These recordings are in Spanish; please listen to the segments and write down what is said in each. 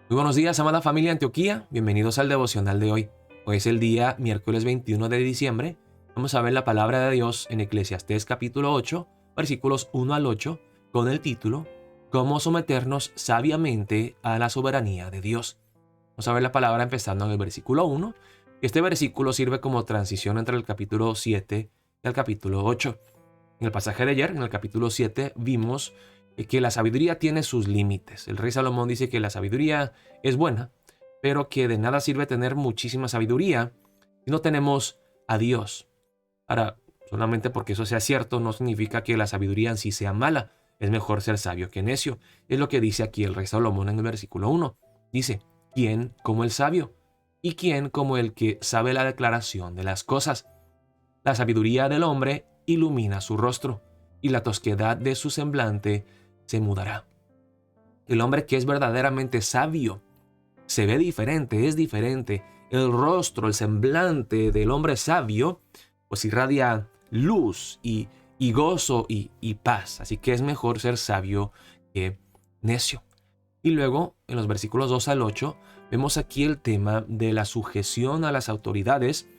Muy buenos días, amada familia Antioquía. Bienvenidos al devocional de hoy. Hoy es el día miércoles 21 de diciembre. Vamos a ver la palabra de Dios en Eclesiastés capítulo 8, versículos 1 al 8, con el título Cómo someternos sabiamente a la soberanía de Dios. Vamos a ver la palabra empezando en el versículo 1. Este versículo sirve como transición entre el capítulo 7 y el capítulo 8. En el pasaje de ayer, en el capítulo 7, vimos que la sabiduría tiene sus límites. El rey Salomón dice que la sabiduría es buena, pero que de nada sirve tener muchísima sabiduría si no tenemos a Dios. Ahora, solamente porque eso sea cierto no significa que la sabiduría en sí sea mala. Es mejor ser sabio que necio. Es lo que dice aquí el rey Salomón en el versículo 1. Dice, ¿quién como el sabio? ¿Y quién como el que sabe la declaración de las cosas? La sabiduría del hombre ilumina su rostro, y la tosquedad de su semblante se mudará. El hombre que es verdaderamente sabio se ve diferente, es diferente. El rostro, el semblante del hombre sabio, pues irradia luz y gozo y paz. Así que es mejor ser sabio que necio. Y luego, en los versículos 2 al 8, vemos aquí el tema de la sujeción a las autoridades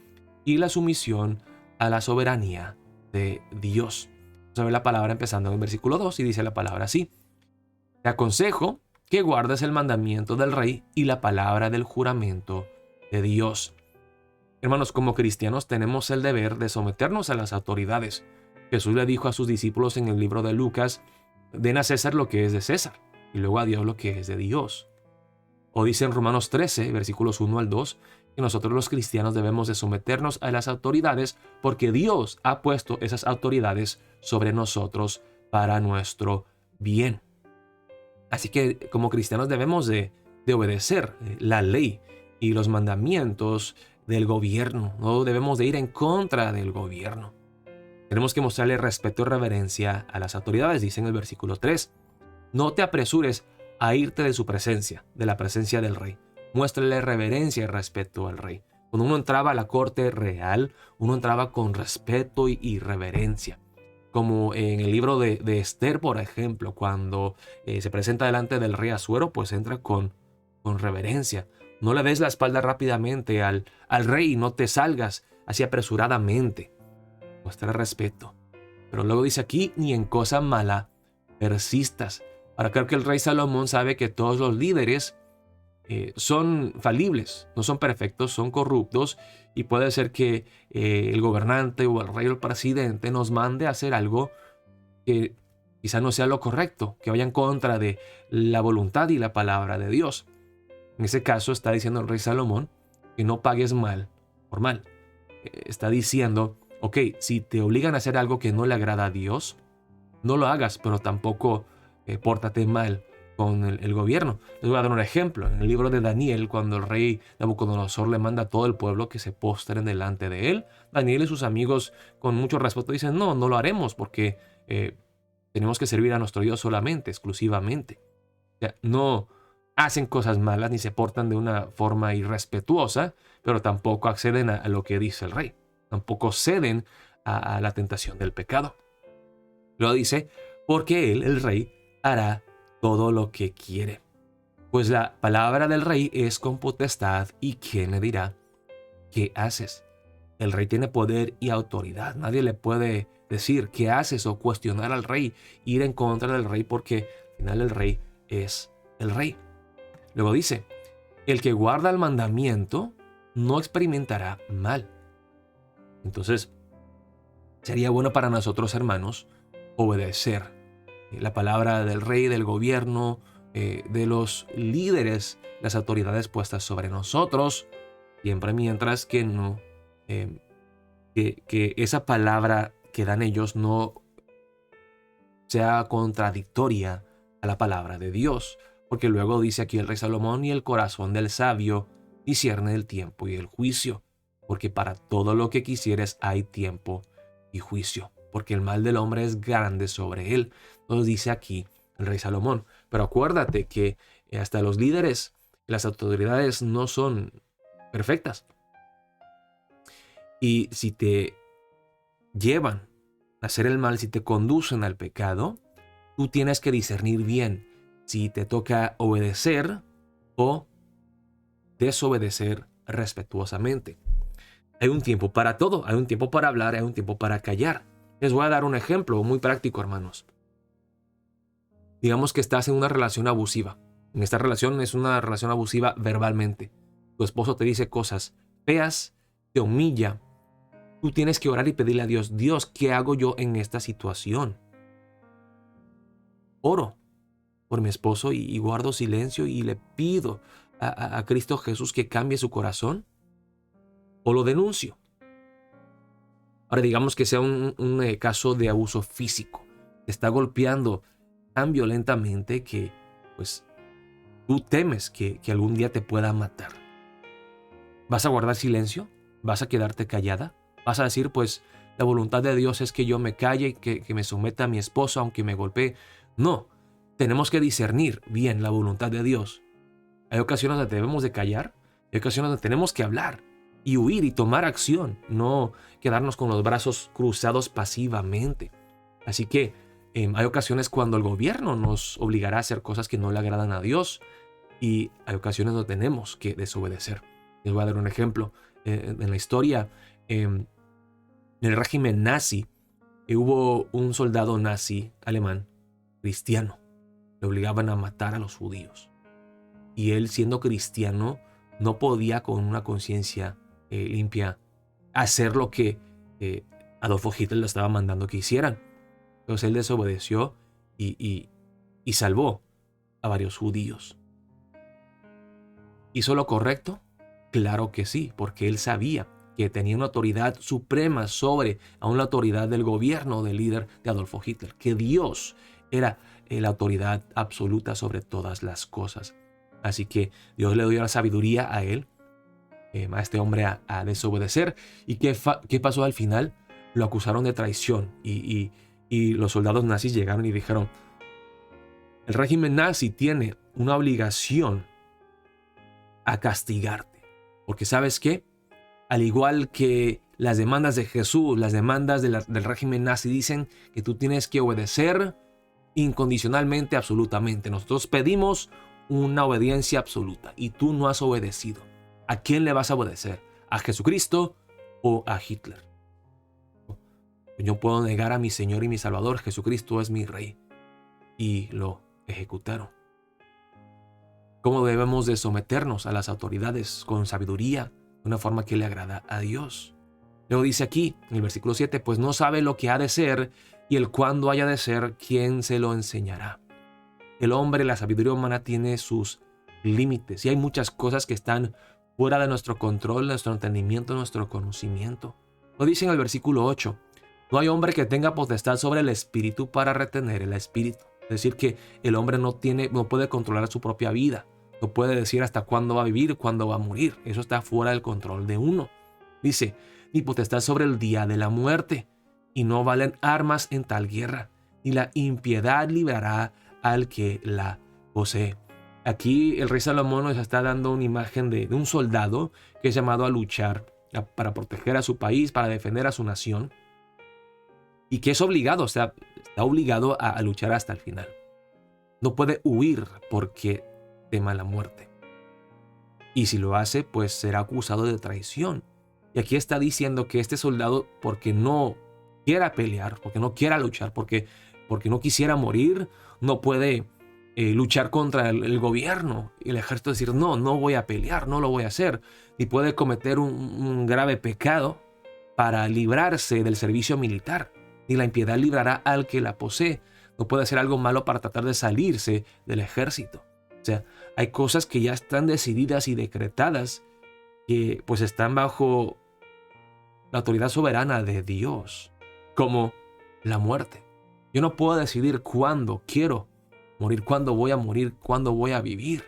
y la sumisión a la soberanía de Dios. Vamos a ver la palabra empezando en el versículo 2 y dice la palabra así. Te aconsejo que guardes el mandamiento del rey y la palabra del juramento de Dios. Hermanos, como cristianos tenemos el deber de someternos a las autoridades. Jesús le dijo a sus discípulos en el libro de Lucas, den a César lo que es de César y luego a Dios lo que es de Dios. O dice en Romanos 13, versículos 1 al 2, que nosotros los cristianos debemos de someternos a las autoridades porque Dios ha puesto esas autoridades sobre nosotros para nuestro bien. Así que como cristianos debemos de obedecer la ley y los mandamientos del gobierno. No debemos de ir en contra del gobierno. Tenemos que mostrarle respeto y reverencia a las autoridades, dice en el versículo 3. No te apresures a irte de su presencia, de la presencia del rey. Muéstrale reverencia y respeto al rey. Cuando uno entraba a la corte real, uno entraba con respeto y reverencia. Como en el libro de Esther, por ejemplo, cuando se presenta delante del rey Asuero, pues entra con reverencia. No le des la espalda rápidamente al rey y no te salgas así apresuradamente. Muestra respeto. Pero luego dice aquí, ni en cosa mala persistas. Ahora creo que el rey Salomón sabe que todos los líderes son falibles, no son perfectos, son corruptos y puede ser que el gobernante o el rey o el presidente nos mande a hacer algo que quizá no sea lo correcto, que vaya en contra de la voluntad y la palabra de Dios. En ese caso está diciendo el rey Salomón que no pagues mal por mal. Está diciendo, ok, si te obligan a hacer algo que no le agrada a Dios, no lo hagas, pero tampoco pórtate mal con el gobierno. Les voy a dar un ejemplo. En el libro de Daniel, cuando el rey Nabucodonosor le manda a todo el pueblo que se postren delante de él, Daniel y sus amigos con mucho respeto dicen, no lo haremos porque tenemos que servir a nuestro Dios solamente, exclusivamente. O sea, no hacen cosas malas ni se portan de una forma irrespetuosa, pero tampoco acceden a lo que dice el rey. Tampoco ceden a la tentación del pecado. Lo dice porque él, el rey, hará todo lo que quiere. Pues la palabra del rey es con potestad y ¿quién le dirá qué haces? El rey tiene poder y autoridad. Nadie le puede decir qué haces o cuestionar al rey, ir en contra del rey porque al final el rey es el rey. Luego dice, el que guarda el mandamiento no experimentará mal. Entonces, sería bueno para nosotros, hermanos, obedecer la palabra del rey, del gobierno, de los líderes, las autoridades puestas sobre nosotros, siempre mientras que no, que esa palabra que dan ellos no sea contradictoria a la palabra de Dios. Porque luego dice aquí el rey Salomón, y el corazón del sabio discierne el tiempo y el juicio, porque para todo lo que quisieres hay tiempo y juicio, porque el mal del hombre es grande sobre él. Entonces dice aquí el rey Salomón. Pero acuérdate que hasta los líderes, las autoridades no son perfectas. Y si te llevan a hacer el mal, si te conducen al pecado, tú tienes que discernir bien si te toca obedecer o desobedecer respetuosamente. Hay un tiempo para todo, hay un tiempo para hablar, hay un tiempo para callar. Les voy a dar un ejemplo muy práctico, hermanos. Digamos que estás en una relación abusiva. En esta relación es una relación abusiva verbalmente. Tu esposo te dice cosas feas, te humilla. Tú tienes que orar y pedirle a Dios, Dios, ¿qué hago yo en esta situación? Oro por mi esposo y guardo silencio y le pido a Cristo Jesús que cambie su corazón, o lo denuncio. Ahora digamos que sea un caso de abuso físico. Te está golpeando tan violentamente que pues tú temes que algún día te pueda matar. ¿Vas a guardar silencio? ¿Vas a quedarte callada? ¿Vas a decir pues la voluntad de Dios es que yo me calle, que me someta a mi esposo aunque me golpee? No, tenemos que discernir bien la voluntad de Dios. Hay ocasiones donde debemos de callar, hay ocasiones donde tenemos que hablar y huir y tomar acción, no quedarnos con los brazos cruzados pasivamente. Así que hay ocasiones cuando el gobierno nos obligará a hacer cosas que no le agradan a Dios y hay ocasiones donde tenemos que desobedecer. Les voy a dar un ejemplo. En la historia, en el régimen nazi, hubo un soldado nazi alemán, cristiano. Le obligaban a matar a los judíos. Y él, siendo cristiano, no podía con una conciencia limpia hacer lo que Adolfo Hitler le estaba mandando que hicieran. Entonces él desobedeció y salvó a varios judíos. ¿Hizo lo correcto? Claro que sí, porque él sabía que tenía una autoridad suprema sobre aún la autoridad del gobierno del líder de Adolfo Hitler, que Dios era la autoridad absoluta sobre todas las cosas. Así que Dios le dio la sabiduría a él, a este hombre, a desobedecer. ¿Y qué pasó al final? Lo acusaron de traición y los soldados nazis llegaron y dijeron, el régimen nazi tiene una obligación a castigarte. Porque ¿sabes qué? Al igual que las demandas de Jesús, las demandas del régimen nazi dicen que tú tienes que obedecer incondicionalmente, absolutamente. Nosotros pedimos una obediencia absoluta y tú no has obedecido. ¿A quién le vas a obedecer? ¿A Jesucristo o a Hitler? Yo puedo negar a mi Señor y mi Salvador. Jesucristo es mi Rey. Y lo ejecutaron. ¿Cómo debemos de someternos a las autoridades? Con sabiduría, de una forma que le agrada a Dios. Luego dice aquí, en el versículo 7, pues no sabe lo que ha de ser y el cuándo haya de ser, ¿quién se lo enseñará? El hombre, la sabiduría humana tiene sus límites y hay muchas cosas que están fuera de nuestro control, nuestro entendimiento, nuestro conocimiento. Lo dice en el versículo 8, no hay hombre que tenga potestad sobre el espíritu para retener el espíritu. Es decir, que el hombre no puede controlar su propia vida. No puede decir hasta cuándo va a vivir, cuándo va a morir. Eso está fuera del control de uno. Dice, ni potestad sobre el día de la muerte. Y no valen armas en tal guerra. Ni la impiedad librará al que la posee. Aquí el rey Salomón nos está dando una imagen de un soldado que es llamado a luchar para proteger a su país, para defender a su nación. Y que es obligado, o sea, está obligado a luchar hasta el final. No puede huir porque tema la muerte. Y si lo hace, pues será acusado de traición. Y aquí está diciendo que este soldado, porque no quiera pelear, porque no quiera luchar, porque no quisiera morir, no puede luchar contra el gobierno y el ejército, decir, no voy a pelear, no lo voy a hacer. Y puede cometer un grave pecado para librarse del servicio militar. Y la impiedad librará al que la posee. No puede hacer algo malo para tratar de salirse del ejército. O sea, hay cosas que ya están decididas y decretadas que pues están bajo la autoridad soberana de Dios, como la muerte. Yo no puedo decidir cuándo quiero morir, cuándo voy a morir, cuándo voy a vivir.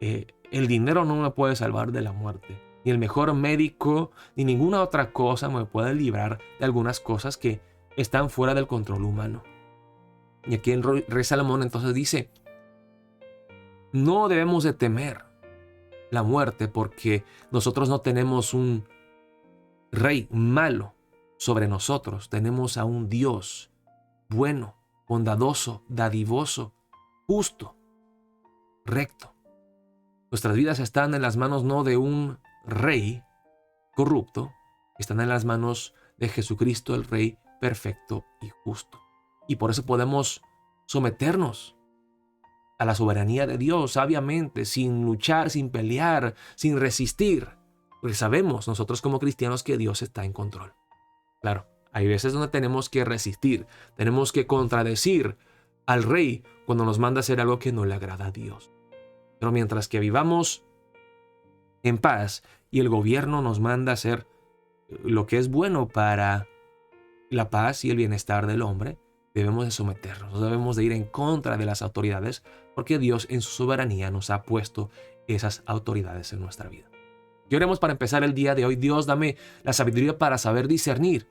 El dinero no me puede salvar de la muerte. Ni el mejor médico, ni ninguna otra cosa me puede librar de algunas cosas que están fuera del control humano. Y aquí el rey Salomón entonces dice, no debemos de temer la muerte porque nosotros no tenemos un rey malo sobre nosotros. Tenemos a un Dios bueno, bondadoso, dadivoso, justo, recto. Nuestras vidas están en las manos no de un rey corrupto, están en las manos de Jesucristo, el Rey perfecto y justo. Y por eso podemos someternos a la soberanía de Dios sabiamente, sin luchar, sin pelear, sin resistir. Porque sabemos nosotros como cristianos que Dios está en control. Claro, hay veces donde tenemos que resistir, tenemos que contradecir al Rey cuando nos manda hacer algo que no le agrada a Dios. Pero mientras que vivamos en paz y el gobierno nos manda hacer lo que es bueno para la paz y el bienestar del hombre, debemos de someternos, no debemos de ir en contra de las autoridades, porque Dios en su soberanía nos ha puesto esas autoridades en nuestra vida. Y oremos para empezar el día de hoy. Dios, dame la sabiduría para saber discernir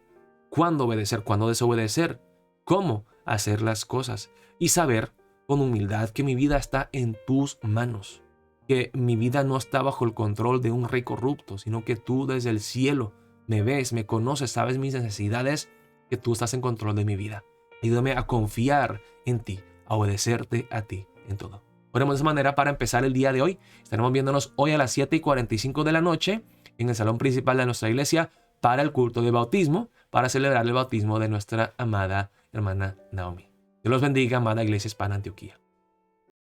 cuándo obedecer, cuándo desobedecer, cómo hacer las cosas y saber con humildad que mi vida está en tus manos, que mi vida no está bajo el control de un rey corrupto, sino que tú desde el cielo me ves, me conoces, sabes mis necesidades, que tú estás en control de mi vida. Ayúdame a confiar en ti, a obedecerte a ti en todo. Oremos de esa manera para empezar el día de hoy. Estaremos viéndonos hoy a las 7:45 de la noche en el salón principal de nuestra iglesia para el culto de bautismo, para celebrar el bautismo de nuestra amada hermana Naomi. Dios los bendiga, amada Iglesia Hispana Antioquía.